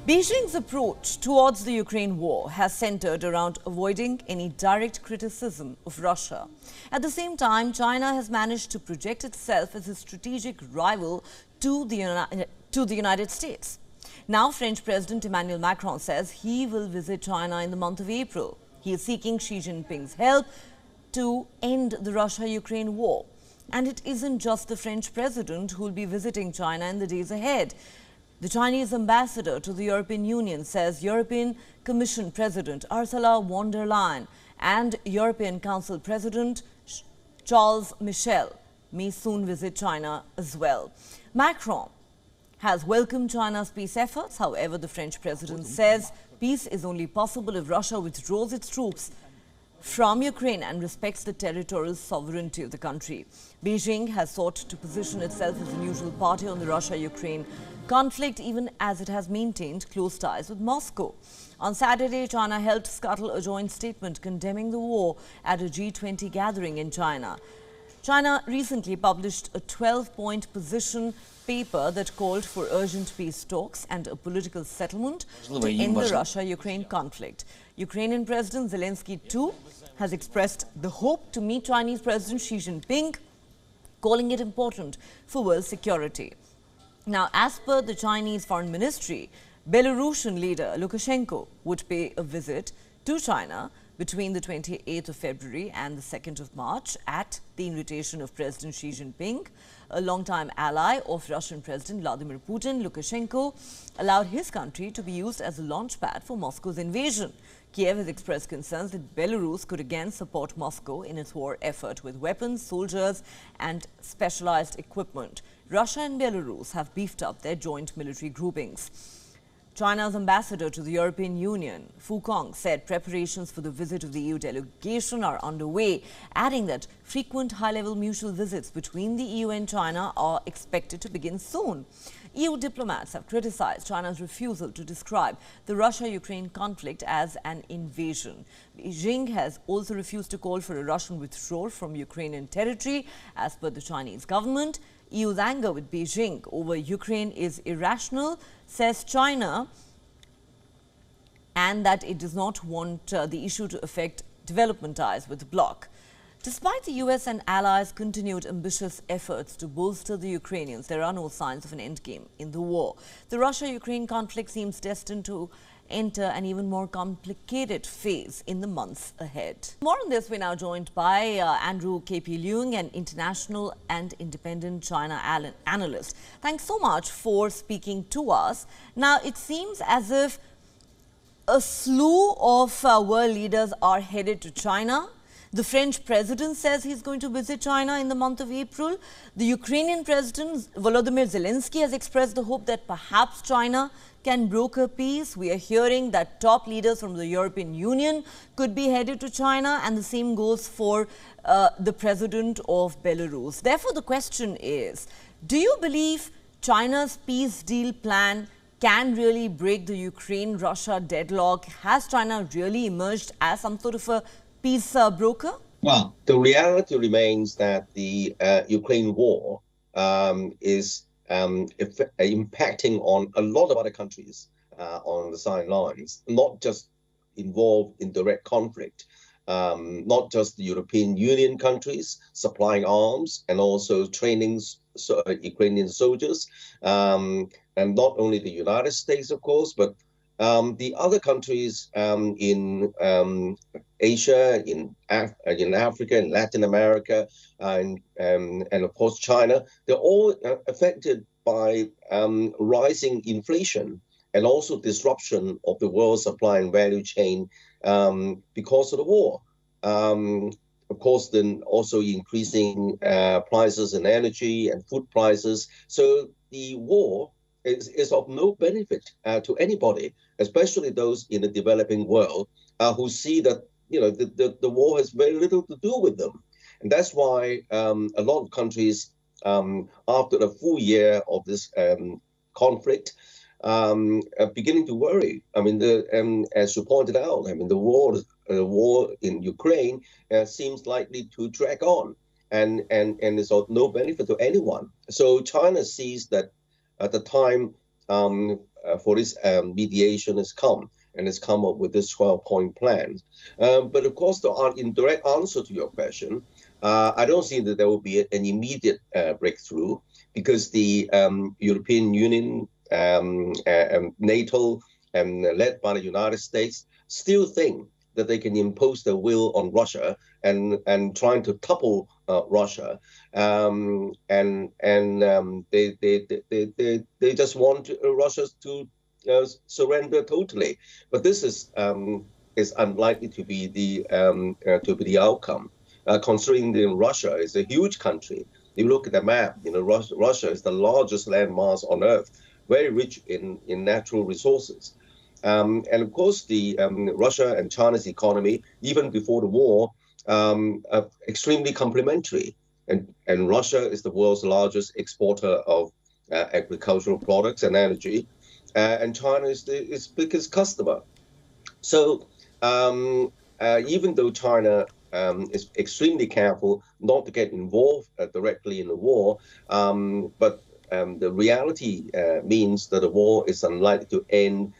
Beijing's approach towards the Ukraine war has centered around avoiding any direct criticism of Russia. At the same time, China has managed to project itself as a strategic rival to the United States. Now, French President Emmanuel Macron says he will visit China in the month of April. He is seeking Xi Jinping's help to end the Russia-Ukraine war. And it isn't just the French president who will be visiting China in the days ahead. The Chinese ambassador to the European Union says European Commission President Ursula von der Leyen and European Council President Charles Michel may soon visit China as well. Macron has welcomed China's peace efforts. However, the French president says peace is only possible if Russia withdraws its troops from Ukraine and respects the territorial sovereignty of the country. Beijing has sought to position itself as a neutral party on the Russia-Ukraine conflict, even as it has maintained close ties with Moscow. On Saturday, China helped scuttle a joint statement condemning the war at a G20 gathering in China. China recently published a 12-point position paper that called for urgent peace talks and a political settlement to end the Russia-Ukraine conflict. Ukrainian President Zelensky, too, has expressed the hope to meet Chinese President Xi Jinping, calling it important for world security. Now, as per the Chinese Foreign Ministry, Belarusian leader Lukashenko would pay a visit to China between the 28th of February and the 2nd of March at the invitation of President Xi Jinping. A longtime ally of Russian President Vladimir Putin, Lukashenko allowed his country to be used as a launchpad for Moscow's invasion. Kiev has expressed concerns that Belarus could again support Moscow in its war effort with weapons, soldiers and specialized equipment. Russia and Belarus have beefed up their joint military groupings. China's ambassador to the European Union, Fu Kong, said preparations for the visit of the EU delegation are underway, adding that frequent high-level mutual visits between the EU and China are expected to begin soon. EU diplomats have criticized China's refusal to describe the Russia-Ukraine conflict as an invasion. Beijing has also refused to call for a Russian withdrawal from Ukrainian territory. As per the Chinese government, EU's anger with Beijing over Ukraine is irrational, says China, and that it does not want the issue to affect development ties with the bloc. Despite the US and allies' continued ambitious efforts to bolster the Ukrainians, there are no signs of an endgame in the war. The Russia-Ukraine conflict seems destined to enter an even more complicated phase in the months ahead. More on this, we're now joined by Andrew K.P. Leung, an international and independent China analyst. Thanks so much for speaking to us. Now, it seems as if a slew of world leaders are headed to China. The French president says he's going to visit China in the month of April. The Ukrainian president, Volodymyr Zelensky, has expressed the hope that perhaps China can broker peace. We are hearing that top leaders from the European Union could be headed to China, and the same goes for the president of Belarus. Therefore, the question is, do you believe China's peace deal plan can really break the Ukraine-Russia deadlock? Has China really emerged as some sort of a peace broker? Well, the reality remains that the Ukraine war is impacting on a lot of other countries on the sidelines, not just involved in direct conflict, not just the European Union countries supplying arms and also training Ukrainian soldiers, and not only the United States, of course, but the other countries in Asia, in Africa, in Latin America, and of course China, they're all affected by rising inflation and also disruption of the world supply and value chain because of the war. Of course, then also increasing prices in energy and food prices. So the war is of no benefit to anybody, especially those in the developing world who see that the war has very little to do with them. And that's why a lot of countries, after a full year of this conflict, are beginning to worry. I mean, as you pointed out, I mean, the war in Ukraine seems likely to drag on, and is of no benefit to anyone. So China sees that at the time for this mediation has come, and has come up with this 12-point plan. But of course, in direct answer to your question, I don't see that there will be an immediate breakthrough, because the European Union, NATO, led by the United States, still think that they can impose their will on Russia and trying to topple Russia, they just want Russia to surrender totally. But this is unlikely to be the outcome, considering that Russia is a huge country. You look at the map, Russia is the largest landmass on Earth, very rich in natural resources. And of course, the Russia and China's economy, even before the war, are extremely complementary. And Russia is the world's largest exporter of agricultural products and energy, and China is its biggest customer. So even though China is extremely careful not to get involved directly in the war, but the reality means that the war is unlikely to end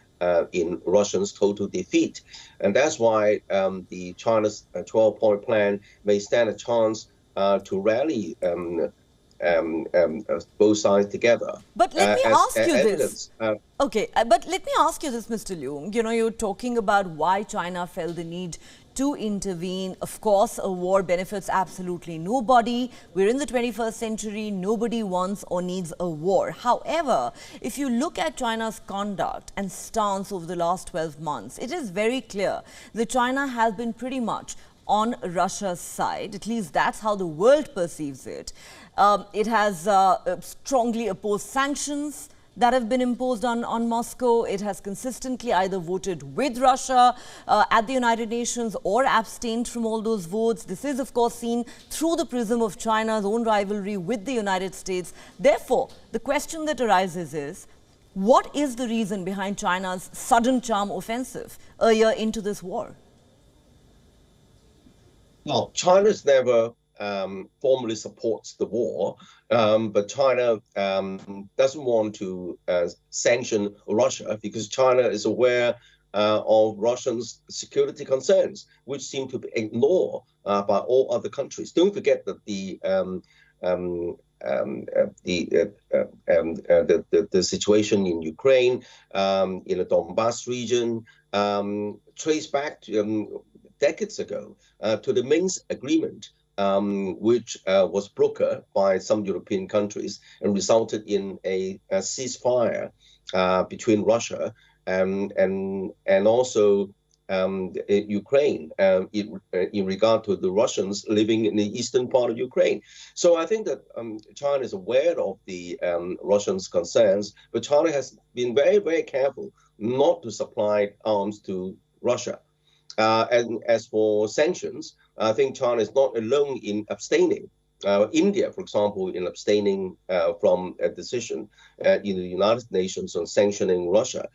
in Russia's total defeat. And that's why the China's 12-point plan may stand a chance to rally both sides together. But let me ask you this. Okay, but let me ask you this, Mr. Leung. You're talking about why China felt the need to intervene. Of course, a war benefits absolutely nobody. We're in the 21st century. Nobody wants or needs a war. However, if you look at China's conduct and stance over the last 12 months, it is very clear that China has been pretty much on Russia's side. At least that's how the world perceives it. It has strongly opposed sanctions that have been imposed on Moscow. It has consistently either voted with Russia at the United Nations or abstained from all those votes. This is, of course, seen through the prism of China's own rivalry with the United States. Therefore, the question that arises is, what is the reason behind China's sudden charm offensive a year into this war? Well, China's never formally supports the war, but China doesn't want to sanction Russia because China is aware of Russia's security concerns, which seem to be ignored by all other countries. Don't forget that the situation in Ukraine, in the Donbass region, traced back to decades ago to the Minsk Agreement, which was brokered by some European countries and resulted in a ceasefire between Russia and also Ukraine in regard to the Russians living in the eastern part of Ukraine. So I think that China is aware of the Russians' concerns, but China has been very, very careful not to supply arms to Russia. And as for sanctions, I think China is not alone in abstaining. India, for example, in abstaining from a decision in the United Nations on sanctioning Russia.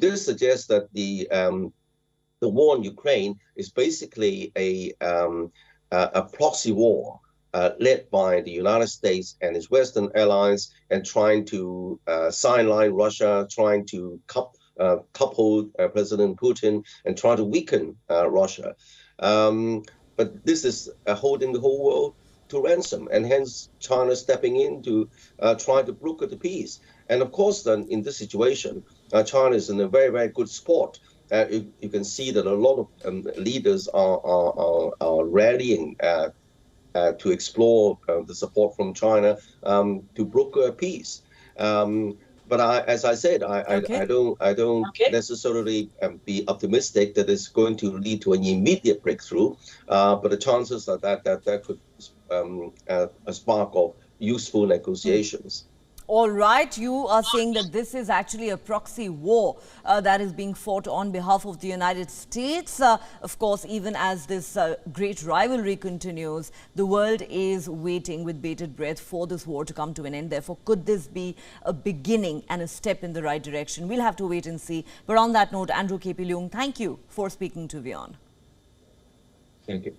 This suggests that the war in Ukraine is basically a proxy war led by the United States and its Western allies, and trying to sideline Russia, trying to couple President Putin and try to weaken Russia. But this is holding the whole world to ransom, and hence China stepping in to try to broker the peace. And of course, then in this situation, China is in a very, very good spot. You can see that a lot of leaders are rallying to explore the support from China to broker a peace. But as I said, I don't necessarily be optimistic that it's going to lead to an immediate breakthrough. But the chances are that could a spark of useful negotiations. All right, you are saying that this is actually a proxy war that is being fought on behalf of the United States. Of course, even as this great rivalry continues, the world is waiting with bated breath for this war to come to an end. Therefore, could this be a beginning and a step in the right direction? We'll have to wait and see. But on that note, Andrew K.P. Leung, thank you for speaking to WION. Thank you.